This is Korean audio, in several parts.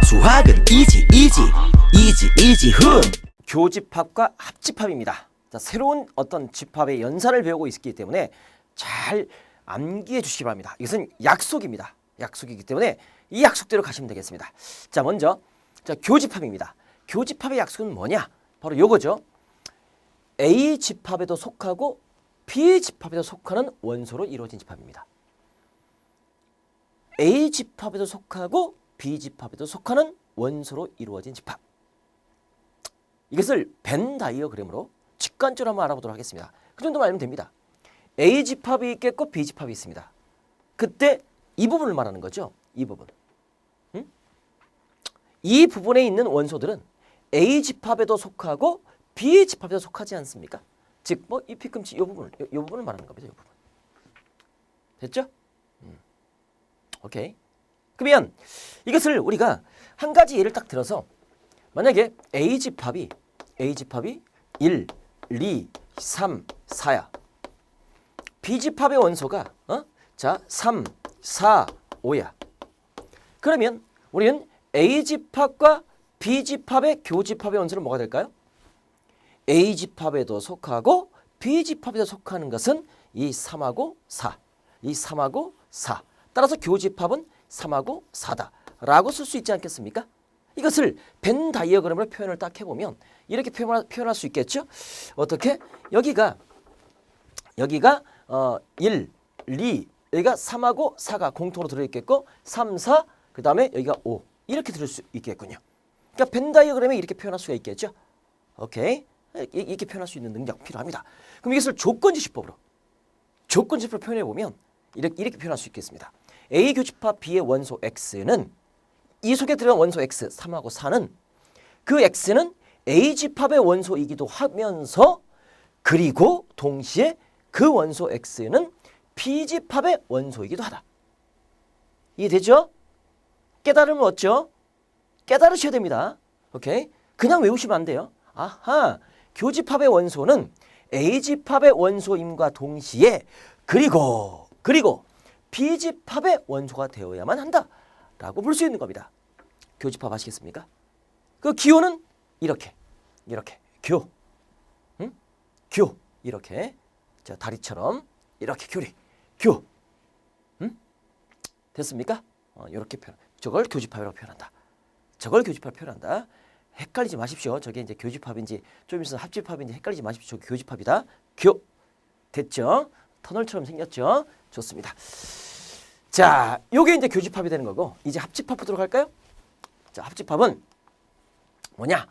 수학은 이지 훈. 교집합과 합집합입니다. 자, 새로운 어떤 집합의 연산을 배우고 있기 때문에 잘 암기해 주시기 바랍니다. 이것은 약속입니다. 약속이기 때문에 이 약속대로 가시면 되겠습니다. 자, 먼저 교집합입니다. 교집합의 약속은 뭐냐? 바로 요거죠. A 집합에도 속하고 B 집합에도 속하는 원소로 이루어진 집합입니다. A 집합에도 속하고 B 집합에도 속하는 원소로 이루어진 집합. 이것을 벤 다이어그램으로 직관적으로 한번 알아보도록 하겠습니다. 그 정도만 알면 됩니다. A 집합이 있겠고 B 집합이 있습니다. 그때 이 부분을 말하는 거죠. 이 부분. 이 부분에 있는 원소들은 A 집합에도 속하고 B 집합에도 속하지 않습니까? 즉, 뭐 이 뒤꿈치 이 부분을 말하는 겁니다. 이 부분. 됐죠? 오케이. 그러면 이것을 우리가 한 가지 예를 딱 들어서 만약에 A 집합이 1, 2, 3, 4야. B 집합의 원소가 3, 4, 5야. 그러면 우리는 A 집합과 B 집합의 교집합의 원소는 뭐가 될까요? A 집합에도 속하고 B 집합에도 속하는 것은 이 3하고 4. 이 3하고 4. 따라서 교집합은 3하고 4다 라고 쓸 수 있지 않겠습니까? 이것을 벤 다이어그램으로 표현을 딱 해보면 이렇게 표현할 수 있겠죠? 어떻게? 여기가 1, 2, 여기가 3하고 4가 공통으로 들어있겠고 3, 4, 그 다음에 여기가 5 이렇게 들을 수 있겠군요. 그러니까 벤 다이어그램에 이렇게 표현할 수가 있겠죠? 오케이? 이렇게 표현할 수 있는 능력 필요합니다. 그럼 이것을 조건지시법으로 표현해보면 이렇게 표현할 수 있겠습니다. A 교집합 B의 원소 X는 이 속에 들어간 원소 X 3하고 4는 그 X는 A 집합의 원소이기도 하면서 그리고 동시에 그 원소 X는 B 집합의 원소이기도 하다. 이해되죠? 깨달음은 얻죠? 깨달으셔야 됩니다. 오케이? 그냥 외우시면 안 돼요. 아하, 교집합의 원소는 A 집합의 원소임과 동시에 그리고 B 집합의 원소가 되어야만 한다 라고 볼 수 있는 겁니다. 교집합 아시겠습니까? 그 기호는 이렇게 교 이렇게 자 다리처럼 이렇게 교 됐습니까? 이렇게 표현. 저걸 교집합이라고 표현한다. 저걸 교집합 표현한다. 헷갈리지 마십시오. 저게 이제 교집합인지 좀 있으면 합집합인지 헷갈리지 마십시오. 저게 교집합이다. 됐죠? 터널처럼 생겼죠? 좋습니다. 자, 요게 이제 교집합이 되는 거고 이제 합집합 보도록 할까요? 자, 합집합은 뭐냐?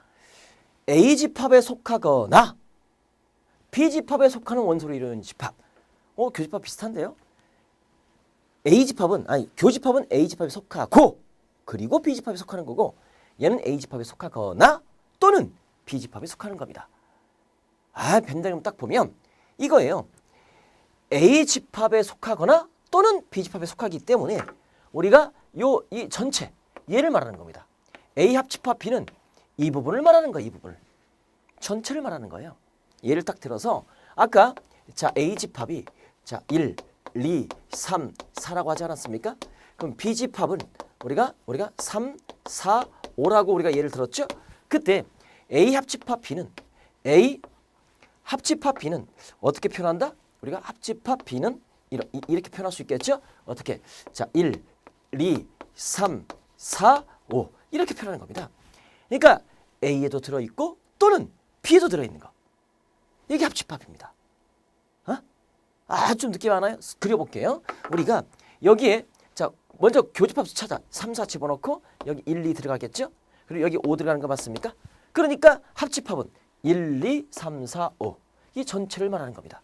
A 집합에 속하거나 B 집합에 속하는 원소로 이루어진 집합. 교집합 비슷한데요? 교집합은 A 집합에 속하고 그리고 B 집합에 속하는 거고 얘는 A 집합에 속하거나 또는 B 집합에 속하는 겁니다. 벤 다이어그램 딱 보면 이거예요. A 집합에 속하거나 또는 B 집합에 속하기 때문에 우리가 이 전체 얘를 말하는 겁니다. A 합집합 B는 이 부분을 말하는 거예요. 이 부분을. 전체를 말하는 거예요. 예를 딱 들어서 아까 A 집합이 1, 2, 3, 4라고 하지 않았습니까? 그럼 B 집합은 우리가 3, 4, 5라고 우리가 예를 들었죠? 그때 A 합집합 B는 어떻게 표현한다? 우리가 합집합 B는 이렇게 표현할 수 있겠죠? 어떻게? 1, 2, 3, 4, 5 이렇게 표현하는 겁니다. 그러니까 A에도 들어있고 또는 B에도 들어있는 거. 이게 합집합입니다. 좀 느낌 와나요? 그려볼게요. 우리가 여기에 먼저 교집합수 찾아 3, 4 집어넣고 여기 1, 2 들어가겠죠? 그리고 여기 5 들어가는 거 맞습니까? 그러니까 합집합은 1, 2, 3, 4, 5 이 전체를 말하는 겁니다.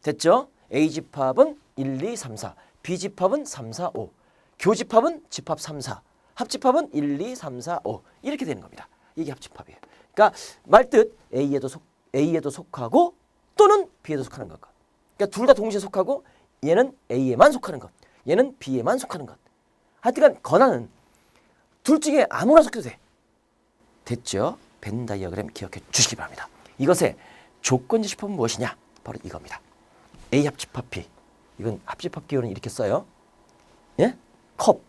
됐죠? A 집합은 1, 2, 3, 4 B 집합은 3, 4, 5 교집합은 집합 3, 4 합집합은 1, 2, 3, 4, 5 이렇게 되는 겁니다. 이게 합집합이에요. 그러니까 말뜻 A에도 속하고 또는 B에도 속하는 것. 그러니까 둘 다 동시에 속하고 얘는 A에만 속하는 것. 얘는 B에만 속하는 것. 하여튼간 권한은 둘 중에 아무나 속해도 돼. 됐죠? 벤 다이어그램 기억해 주시기 바랍니다. 이것의 조건지시법은 무엇이냐? 바로 이겁니다. A 합집합 B. 이건 합집합 기호는 이렇게 써요. 예? 컵.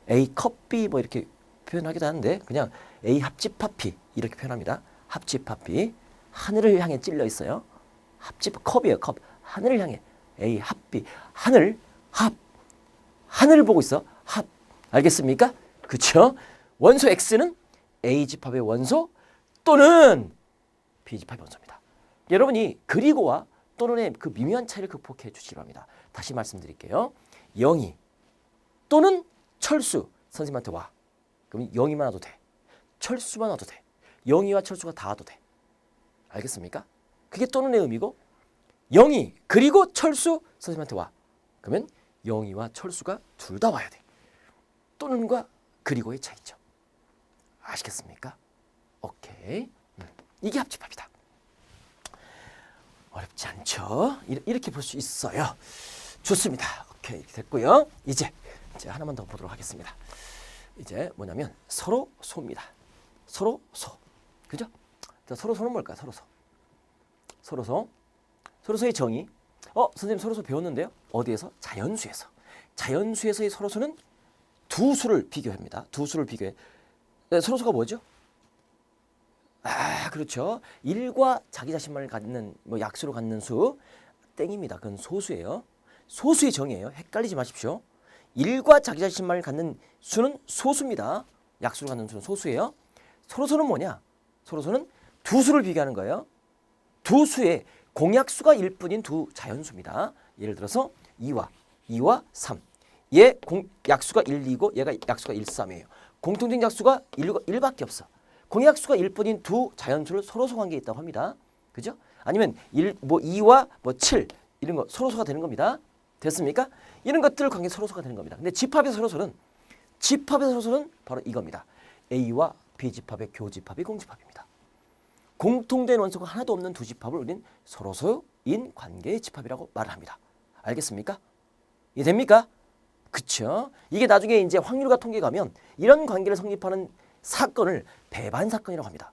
A 컵비 뭐 이렇게 표현하기도 하는데 그냥 A 합집합 B 이렇게 표현합니다. 합집합 B. 하늘을 향해 찔려 있어요. 합집 컵이에요. 컵. 하늘을 향해 A 합 B. 하늘 합. 하늘을 보고 있어. 합. 알겠습니까? 그쵸? 원소 X는 A 집합의 원소 또는 B 집합의 원소입니다. 여러분이 그리고와 또는의 그 미묘한 차이를 극복해 주시기 바랍니다. 다시 말씀드릴게요. 영희 또는 철수 선생님한테 와. 그럼 영희만 와도 돼. 철수만 와도 돼. 영희와 철수가 다 와도 돼. 알겠습니까? 그게 또는의 의미고 영희 그리고 철수 선생님한테 와. 그러면 영희와 철수가 둘 다 와야 돼. 또는과 그리고의 차이죠. 아시겠습니까? 오케이. 이게 합집합이다. 어렵지 않죠? 이렇게 볼 수 있어요. 좋습니다. 오케이 됐고요. 이제 하나만 더 보도록 하겠습니다. 이제 뭐냐면 서로 소입니다. 서로 소. 그죠? 자, 서로 소는 뭘까요? 서로 소. 서로 소. 서로 소의 정의. 선생님 서로 소 배웠는데요. 어디에서? 자연수에서. 자연수에서의 서로 소는 두 수를 비교합니다. 두 수를 비교해. 네, 서로 소가 뭐죠? 그렇죠. 1과 자기 자신만을 갖는 뭐 약수로 갖는 수 땡입니다. 그건 소수예요. 소수의 정의예요. 헷갈리지 마십시오. 1과 자기 자신만을 갖는 수는 소수입니다. 약수로 갖는 수는 소수예요. 서로소는 뭐냐? 서로소는 두 수를 비교하는 거예요. 두 수의 공약수가 1뿐인 두 자연수입니다. 예를 들어서 2와 3. 얘 약수가 1, 2고 얘가 약수가 1, 3이에요. 공통된 약수가 1밖에 없어. 공약수가 1뿐인 두 자연수를 서로소 관계에 있다고 합니다. 그죠? 아니면 2와 7 이런 거 서로소가 되는 겁니다. 됐습니까? 이런 것들 관계 서로소가 되는 겁니다. 근데 집합의 서로소는 바로 이겁니다. A와 B 집합의 교집합이 공집합입니다. 공통된 원소가 하나도 없는 두 집합을 우리는 서로소인 관계의 집합이라고 말을 합니다. 알겠습니까? 이해됩니까? 그쵸? 이게 나중에 이제 확률과 통계 가면 이런 관계를 성립하는 사건을 배반 사건이라고 합니다.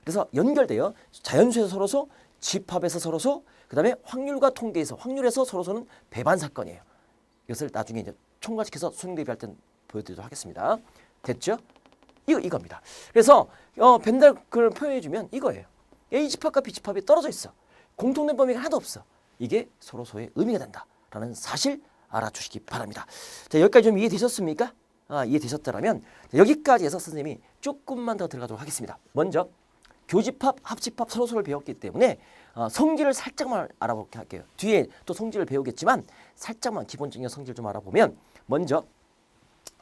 그래서 연결돼요. 자연수에서 서로소, 집합에서 서로소, 그 다음에 확률과 통계에서 확률에서 서로소는 배반 사건이에요. 이것을 나중에 이제 총괄시켜서 수능 대비할 때 보여드리도록 하겠습니다. 됐죠? 이겁니다. 그래서 벤달그를 표현해주면 이거예요. A 집합과 B 집합이 떨어져 있어. 공통된 범위가 하나도 없어. 이게 서로소의 의미가 된다라는 사실 알아주시기 바랍니다. 자, 여기까지 좀 이해되셨습니까? 이해되셨다면 여기까지 해서 선생님이 조금만 더 들어가도록 하겠습니다. 먼저 교집합, 합집합, 서로소를 배웠기 때문에 성질을 살짝만 알아보게 할게요. 뒤에 또 성질을 배우겠지만 살짝만 기본적인 성질 좀 알아보면 먼저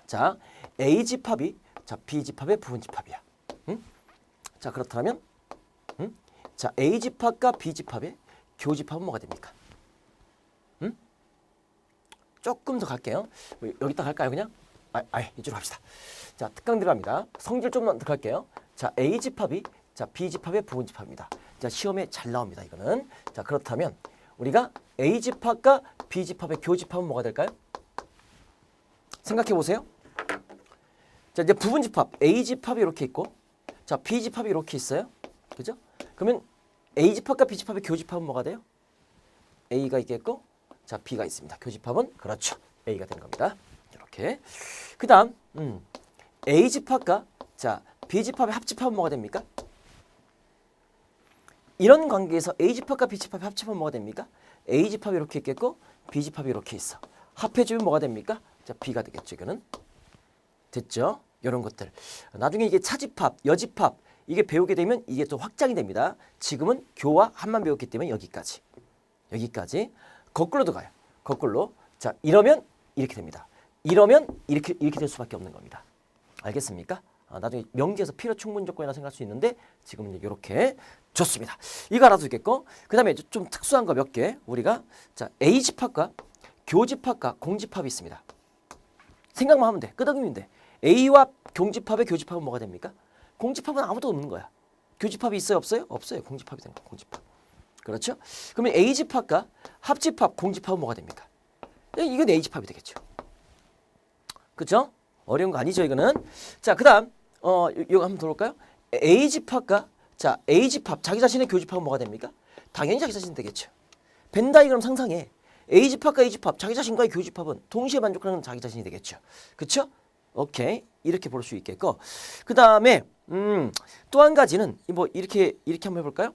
자 A 집합이 자 B 집합의 부분 집합이야. 응? 자 그렇다면 자 A 집합과 B 집합의 교집합은 뭐가 됩니까? 응? 조금 더 갈게요. 여기다 갈까요 그냥? 이쪽으로 갑시다. 자 특강 들어갑니다. 성질 좀만 더 갈게요. 자 A 집합이 자 B 집합의 부분 집합입니다. 자 시험에 잘 나옵니다. 이거는 자 그렇다면 우리가 A 집합과 B 집합의 교집합은 뭐가 될까요? 생각해 보세요. 자 이제 부분 집합 A 집합이 이렇게 있고 자 B 집합이 이렇게 있어요. 그죠? 그러면 A 집합과 B 집합의 교집합은 뭐가 돼요? A가 있겠고 자 B가 있습니다. 교집합은 그렇죠. A가 된 겁니다. 이렇게 그다음 A 집합과 자 B 집합의 합집합은 뭐가 됩니까? 이런 관계에서 A 집합과 B 집합의 합집합은 뭐가 됩니까? A 집합이 이렇게 있겠고 B 집합이 이렇게 있어. 합해주면 뭐가 됩니까? 자 B가 되겠죠. 이거는 됐죠? 이런 것들 나중에 이게 차집합, 여집합 이게 배우게 되면 이게 또 확장이 됩니다. 지금은 교와 합만 배웠기 때문에 여기까지 거꾸로도 가요. 거꾸로 자 이러면 이렇게 됩니다. 이러면 이렇게 될 수밖에 없는 겁니다. 알겠습니까? 나중에 명기에서 필요 충분 조건이라 생각할 수 있는데 지금은 이렇게 좋습니다. 이거 알아두겠고 그 다음에 좀 특수한 거 몇 개 우리가 자 A 집합과 교집합과 공집합이 있습니다. 생각만 하면 돼. 끄덕이면 돼. A와 공집합의 교집합은 뭐가 됩니까? 공집합은 아무도 없는 거야. 교집합이 있어요? 없어요? 없어요. 공집합이 된 거야. 공집합. 그렇죠? 그러면 A 집합과 합집합, 공집합은 뭐가 됩니까? 이건 A 집합이 되겠죠. 그렇죠? 어려운 거 아니죠, 이거는. 자, 그다음 이거 한번 들어볼까요? A 집합과 자, A 집합, 자기 자신의 교집합은 뭐가 됩니까? 당연히 자기 자신 되겠죠. 벤 다이그램 상상해. A 집합과 A 집합, 자기 자신과의 교집합은 동시에 만족하는 자기 자신이 되겠죠. 그렇죠? 오케이. 이렇게 볼 수 있겠고. 그 다음에, 또 한 가지는, 뭐, 이렇게 한번 해볼까요?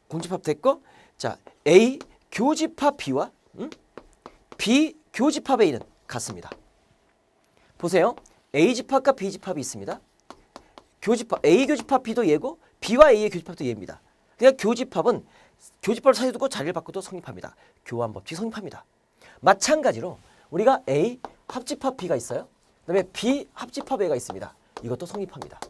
공집합 됐고, 자, A 교집합 B와, B 교집합 A는 같습니다. 보세요. A 집합과 B 집합이 있습니다. 교집합, A 교집합 B도 얘고, B와 A의 교집합도 얘입니다. 그냥 교집합은 교집합을 사이에 두고 자리를 바꿔도 성립합니다. 교환 법칙 성립합니다. 마찬가지로 우리가 A 합집합 B가 있어요. 그다음에 B 합집합 A가 있습니다. 이것도 성립합니다.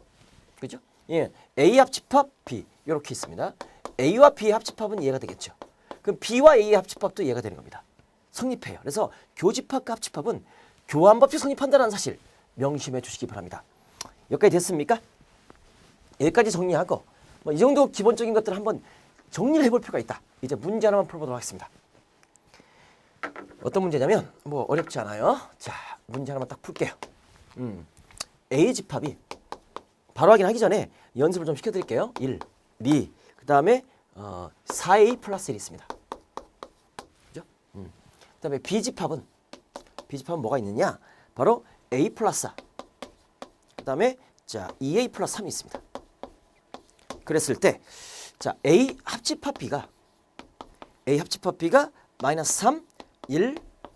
그죠? 예, A 합집합 B 이렇게 있습니다. A와 B의 합집합은 얘가 되겠죠. 그럼 B와 A의 합집합도 얘가 되는 겁니다. 성립해요. 그래서 교집합과 합집합은 교환 법칙 성립한다는 사실 명심해 주시기 바랍니다. 여기까지 됐습니까? 여기까지 정리하고 뭐 이 정도 기본적인 것들을 한번 정리를 해볼 필요가 있다. 이제 문제 하나만 풀어보도록 하겠습니다. 어떤 문제냐면 뭐 어렵지 않아요. 자, 문제 하나만 딱 풀게요. A 집합이 바로 확인하기 전에 연습을 좀 시켜드릴게요. 1, 2, 그 다음에 4A 플러스 1이 있습니다. 그죠? 그 다음에 B 집합은 뭐가 있느냐? 바로 A 플러스 4. 그 다음에 자 2A 플러스 3이 있습니다. 그랬을 때 자 A 합집합 B가 마이너스 3, 1,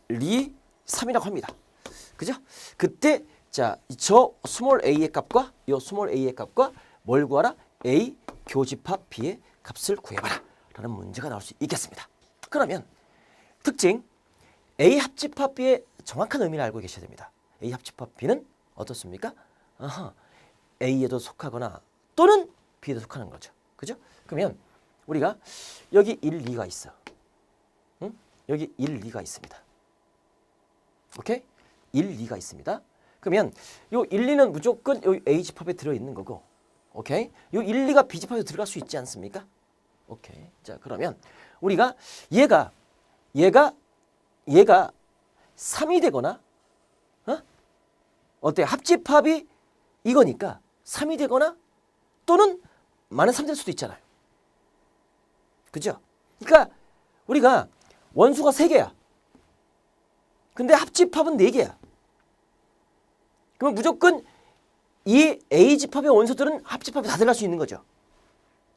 2, 3이라고 합니다. 그죠? 그때 자 저 스몰 a의 값과 요 스몰 a의 값과 뭘 구하라? A 교집합 B의 값을 구해봐라 라는 문제가 나올 수 있겠습니다. 그러면 특징 A 합집합 B의 정확한 의미를 알고 계셔야 됩니다. A 합집합 B는 어떻습니까? A에도 속하거나 또는 B에도 속하는 거죠. 그죠? 그러면 우리가 여기 1, 2가 있어. 응? 여기 1, 2가 있습니다. 오케이? 1, 2가 있습니다. 그러면 요 1, 2는 무조건 요 A 집합에 들어있는 거고 오케이? 요 1, 2가 B 집합에 들어갈 수 있지 않습니까? 오케이. 자, 그러면 우리가 얘가 3이 되거나 어때? 합집합이 이거니까 3이 되거나 또는 마이너스 3 될 수도 있잖아요. 그죠? 그러니까 우리가 원수가 3개야. 근데 합집합은 4개야. 그러면 무조건 이 A 집합의 원소들은 합집합에 다 들어갈 수 있는 거죠.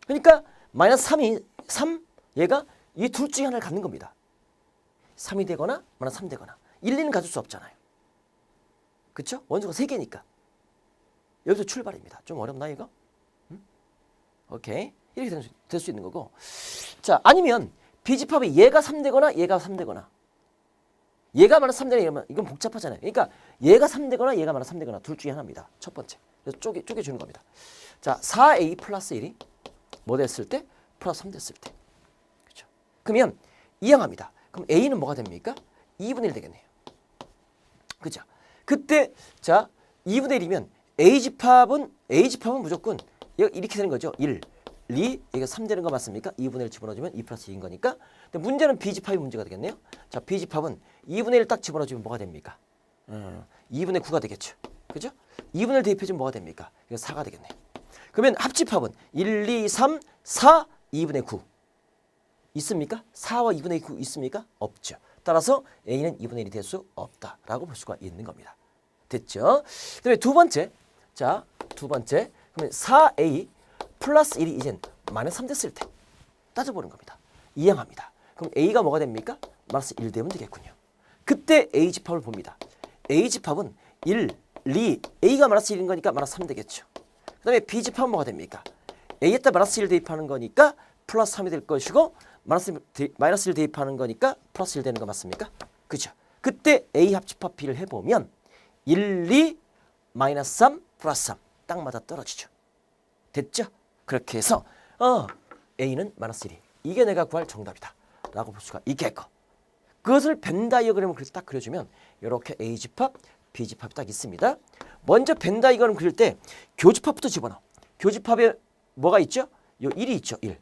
그러니까 마이너스 3 얘가 이 둘 중에 하나를 갖는 겁니다. 3이 되거나 마이너스 3 되거나 1, 2는 가질 수 없잖아요. 그렇죠? 원소가 3개니까. 여기서 출발입니다. 좀 어렵나 이거? 오케이. 이렇게 될 수 있는 거고. 자, 아니면 B집합이 얘가 3 되거나 얘가 3 되거나 얘가 마이너스 3 되거나 이건 복잡하잖아요. 그러니까 얘가 3 되거나 얘가 마이너스 3 되거나 둘 중에 하나입니다. 첫 번째. 그래서 쪼개주는 겁니다. 자, 4A 플러스 1이 뭐 됐을 때? 플러스 3 됐을 때. 그렇죠? 그러면 이항합니다. 그럼 A는 뭐가 됩니까? 2분의 1 되겠네요. 그죠? 그때 자 2분의 1이면 A 집합은 무조건 이렇게 되는 거죠. 1, 2, 이게 3 되는 거 맞습니까? 2분의 1 집어넣어주면 2 플러스 2인 거니까. 근데 문제는 B 집합이 문제가 되겠네요. 자, B 집합은 2분의 1 딱 집어넣어주면 뭐가 됩니까? 2분의 9가 되겠죠. 그죠? 2분의 1 대입해주면 뭐가 됩니까? 이거 4가 되겠네요. 그러면 합집합은 1, 2, 3, 4, 2분의 9 있습니까? 4와 2분의 9 있습니까? 없죠. 따라서 A는 2분의 1이 될 수 없다라고 볼 수가 있는 겁니다. 됐죠? 그다음에 두 번째. 자, 두 번째. 그러면 4A 플러스 1이 이젠 마이너스 3 됐을 때 따져보는 겁니다. 이항합니다. 그럼 A가 뭐가 됩니까? 마이너스 1 되면 되겠군요. 그때 A 집합을 봅니다. A 집합은 1, 2, A가 마이너스 1인 거니까 마이너스 3 되겠죠. 그 다음에 B 집합은 뭐가 됩니까? A에다 마이너스 1 대입하는 거니까 플러스 3이 될 것이고 마이너스 1 대입하는 거니까 플러스 1 되는 거 맞습니까? 그죠? 그때 A 합집합 B를 해보면 1, 2, 마이너스 3, 플러스 3 딱 맞아 떨어지죠. 됐죠? 그렇게 해서 A는 마이너스 1이 이게 내가 구할 정답이다 라고 볼 수가 있겠고 그것을 벤 다이어그램을 딱 그려주면 이렇게 A 집합, B 집합이 딱 있습니다. 먼저 벤 다이어그램 그릴 때 교집합부터 집어넣어. 교집합에 뭐가 있죠? 요 1이 있죠. 1.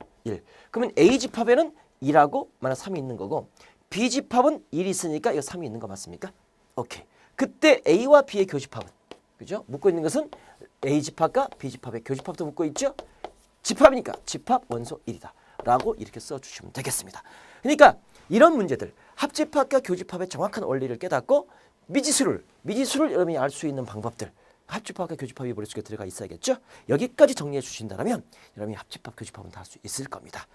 그러면 A 집합에는 2하고 마이너스 3이 있는 거고 B 집합은 1이 있으니까 이거 3이 있는 거 맞습니까? 오케이. 그때 A와 B의 교집합은 그죠? 묶고 있는 것은 A 집합과 B 집합의 교집합도 묶고 있죠? 집합이니까 집합 원소 1이다 라고 이렇게 써주시면 되겠습니다. 그러니까 이런 문제들 합집합과 교집합의 정확한 원리를 깨닫고 미지수를 여러분이 알 수 있는 방법들. 합집합과 교집합이 머릿속에 들어가 있어야겠죠? 여기까지 정리해 주신다면 여러분이 합집합, 교집합은 다 할 수 있을 겁니다.